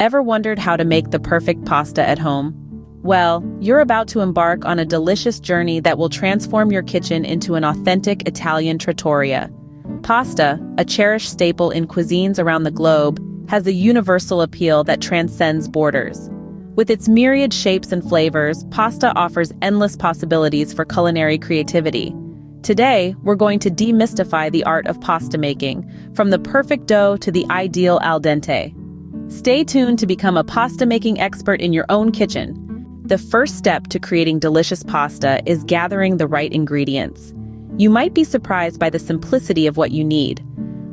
Ever wondered how to make the perfect pasta at home? Well, you're about to embark on a delicious journey that will transform your kitchen into an authentic Italian trattoria. Pasta, a cherished staple in cuisines around the globe, has a universal appeal that transcends borders. With its myriad shapes and flavors, pasta offers endless possibilities for culinary creativity. Today, we're going to demystify the art of pasta making, from the perfect dough to the ideal al dente. Stay tuned to become a pasta-making expert in your own kitchen. The first step to creating delicious pasta is gathering the right ingredients. You might be surprised by the simplicity of what you need.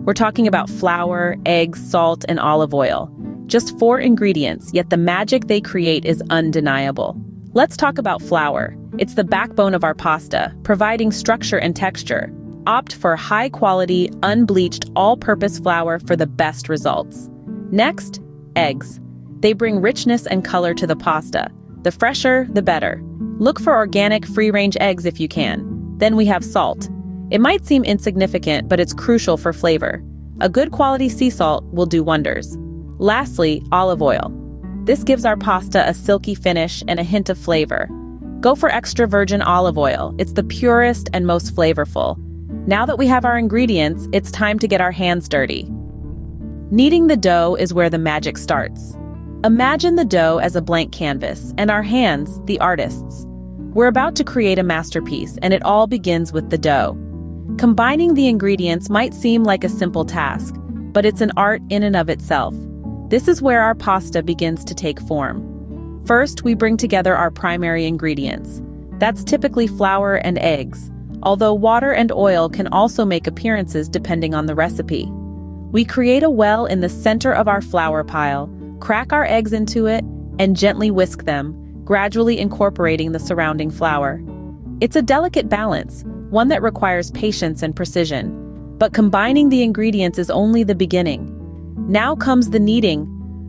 We're talking about flour, eggs, salt, and olive oil. Just 4 ingredients, yet the magic they create is undeniable. Let's talk about flour. It's the backbone of our pasta, providing structure and texture. Opt for high-quality, unbleached, all-purpose flour for the best results. Next, eggs. They bring richness and color to the pasta. The fresher, the better. Look for organic, free-range eggs if you can. Then we have salt. It might seem insignificant, but it's crucial for flavor. A good quality sea salt will do wonders. Lastly, olive oil. This gives our pasta a silky finish and a hint of flavor. Go for extra virgin olive oil. It's the purest and most flavorful. Now that we have our ingredients, it's time to get our hands dirty. Kneading the dough is where the magic starts. Imagine the dough as a blank canvas, and our hands, the artists. We're about to create a masterpiece, and it all begins with the dough. Combining the ingredients might seem like a simple task, but it's an art in and of itself. This is where our pasta begins to take form. First, we bring together our primary ingredients. That's typically flour and eggs, although water and oil can also make appearances depending on the recipe. We create a well in the center of our flour pile, crack our eggs into it, and gently whisk them, gradually incorporating the surrounding flour. It's a delicate balance, one that requires patience and precision. But combining the ingredients is only the beginning. Now comes the kneading,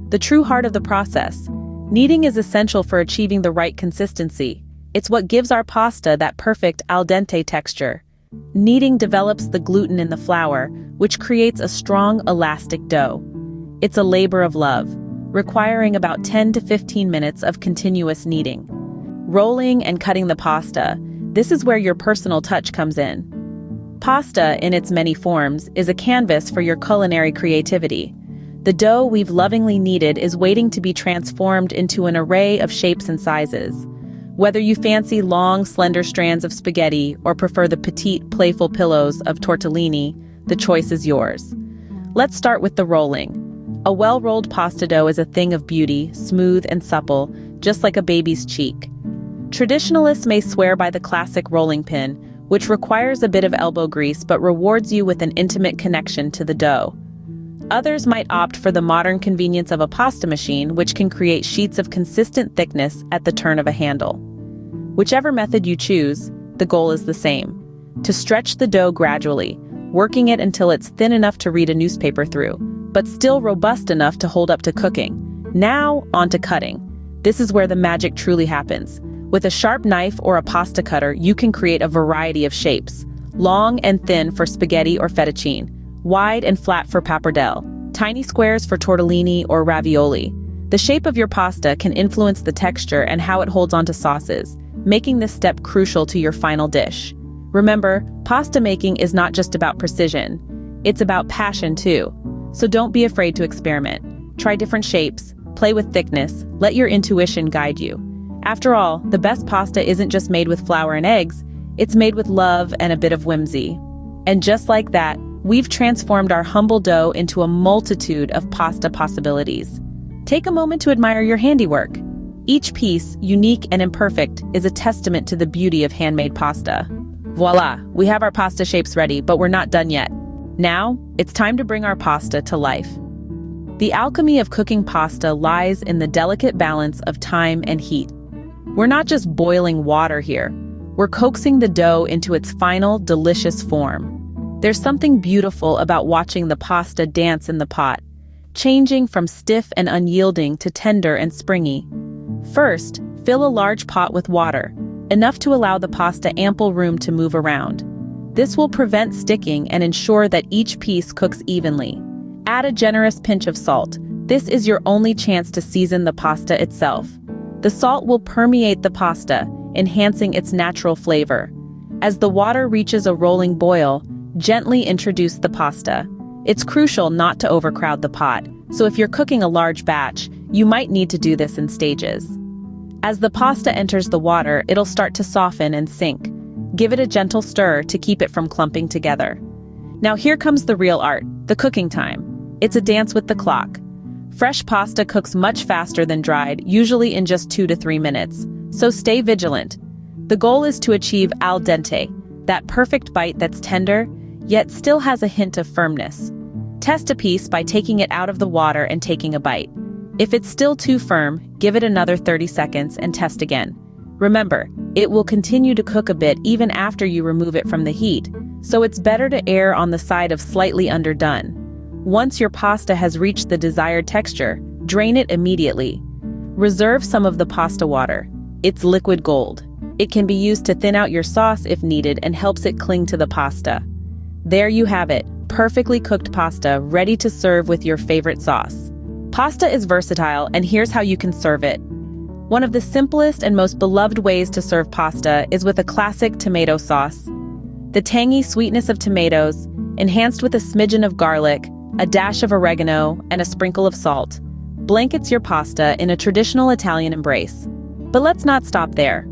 the true heart of the process. Kneading is essential for achieving the right consistency. It's what gives our pasta that perfect al dente texture. Kneading develops the gluten in the flour, which creates a strong, elastic dough. It's a labor of love, requiring about 10 to 15 minutes of continuous kneading. Rolling and cutting the pasta, this is where your personal touch comes in. Pasta, in its many forms, is a canvas for your culinary creativity. The dough we've lovingly kneaded is waiting to be transformed into an array of shapes and sizes. Whether you fancy long, slender strands of spaghetti or prefer the petite, playful pillows of tortellini, the choice is yours. Let's start with the rolling. A well-rolled pasta dough is a thing of beauty, smooth and supple, just like a baby's cheek. Traditionalists may swear by the classic rolling pin, which requires a bit of elbow grease but rewards you with an intimate connection to the dough. Others might opt for the modern convenience of a pasta machine, which can create sheets of consistent thickness at the turn of a handle. Whichever method you choose, the goal is the same: to stretch the dough gradually, working it until it's thin enough to read a newspaper through, but still robust enough to hold up to cooking. Now, on to cutting. This is where the magic truly happens. With a sharp knife or a pasta cutter, you can create a variety of shapes: long and thin for spaghetti or fettuccine, wide and flat for pappardelle, tiny squares for tortellini or ravioli. The shape of your pasta can influence the texture and how it holds onto sauces, making this step crucial to your final dish. Remember, pasta making is not just about precision, it's about passion too. So don't be afraid to experiment. Try different shapes, play with thickness, let your intuition guide you. After all, the best pasta isn't just made with flour and eggs, it's made with love and a bit of whimsy. And just like that, we've transformed our humble dough into a multitude of pasta possibilities. Take a moment to admire your handiwork. Each piece, unique and imperfect, is a testament to the beauty of handmade pasta. Voila, we have our pasta shapes ready, but we're not done yet. Now, it's time to bring our pasta to life. The alchemy of cooking pasta lies in the delicate balance of time and heat. We're not just boiling water here. We're coaxing the dough into its final, delicious form. There's something beautiful about watching the pasta dance in the pot, changing from stiff and unyielding to tender and springy. First, fill a large pot with water, enough to allow the pasta ample room to move around. This will prevent sticking and ensure that each piece cooks evenly. Add a generous pinch of salt. This is your only chance to season the pasta itself. The salt will permeate the pasta, enhancing its natural flavor. As the water reaches a rolling boil, gently introduce the pasta. It's crucial not to overcrowd the pot, so if you're cooking a large batch, you might need to do this in stages. As the pasta enters the water, it'll start to soften and sink. Give it a gentle stir to keep it from clumping together. Now here comes the real art, the cooking time. It's a dance with the clock. Fresh pasta cooks much faster than dried, usually in just 2 to 3 minutes, so stay vigilant. The goal is to achieve al dente, that perfect bite that's tender, yet still has a hint of firmness. Test a piece by taking it out of the water and taking a bite. If it's still too firm, give it another 30 seconds and test again. Remember, it will continue to cook a bit even after you remove it from the heat, so it's better to err on the side of slightly underdone. Once your pasta has reached the desired texture, drain it immediately. Reserve some of the pasta water. It's liquid gold. It can be used to thin out your sauce if needed and helps it cling to the pasta. There you have it, perfectly cooked pasta ready to serve with your favorite sauce. Pasta is versatile, and here's how you can serve it. One of the simplest and most beloved ways to serve pasta is with a classic tomato sauce. The tangy sweetness of tomatoes, enhanced with a smidgen of garlic, a dash of oregano, and a sprinkle of salt, blankets your pasta in a traditional Italian embrace. But let's not stop there.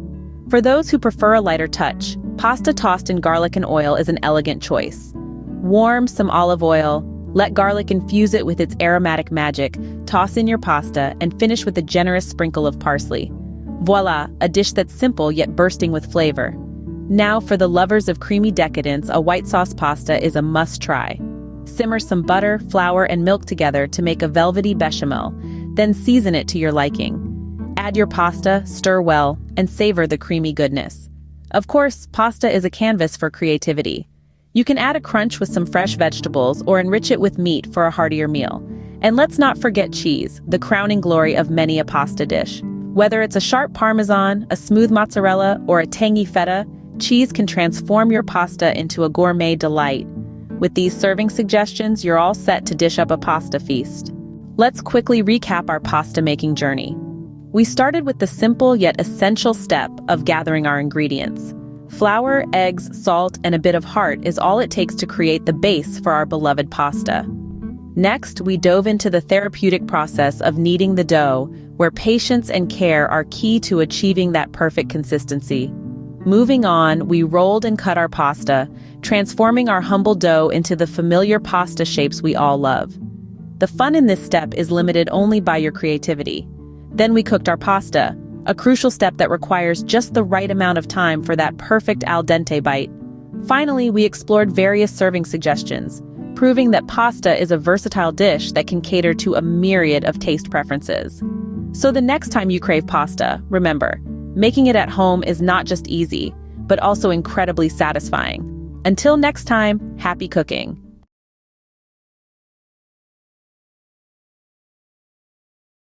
For those who prefer a lighter touch, pasta tossed in garlic and oil is an elegant choice. Warm some olive oil, let garlic infuse it with its aromatic magic, toss in your pasta, and finish with a generous sprinkle of parsley. Voila, a dish that's simple yet bursting with flavor. Now for the lovers of creamy decadence, a white sauce pasta is a must-try. Simmer some butter, flour, and milk together to make a velvety bechamel, then season it to your liking. Add your pasta, stir well, and savor the creamy goodness. Of course, pasta is a canvas for creativity. You can add a crunch with some fresh vegetables or enrich it with meat for a heartier meal. And let's not forget cheese, the crowning glory of many a pasta dish. Whether it's a sharp Parmesan, a smooth mozzarella, or a tangy feta, cheese can transform your pasta into a gourmet delight. With these serving suggestions, you're all set to dish up a pasta feast. Let's quickly recap our pasta making journey. We started with the simple yet essential step of gathering our ingredients. Flour, eggs, salt, and a bit of heart is all it takes to create the base for our beloved pasta. Next, we dove into the therapeutic process of kneading the dough, where patience and care are key to achieving that perfect consistency. Moving on, we rolled and cut our pasta, transforming our humble dough into the familiar pasta shapes we all love. The fun in this step is limited only by your creativity. Then we cooked our pasta, a crucial step that requires just the right amount of time for that perfect al dente bite. Finally, we explored various serving suggestions, proving that pasta is a versatile dish that can cater to a myriad of taste preferences. So the next time you crave pasta, remember, making it at home is not just easy, but also incredibly satisfying. Until next time, happy cooking!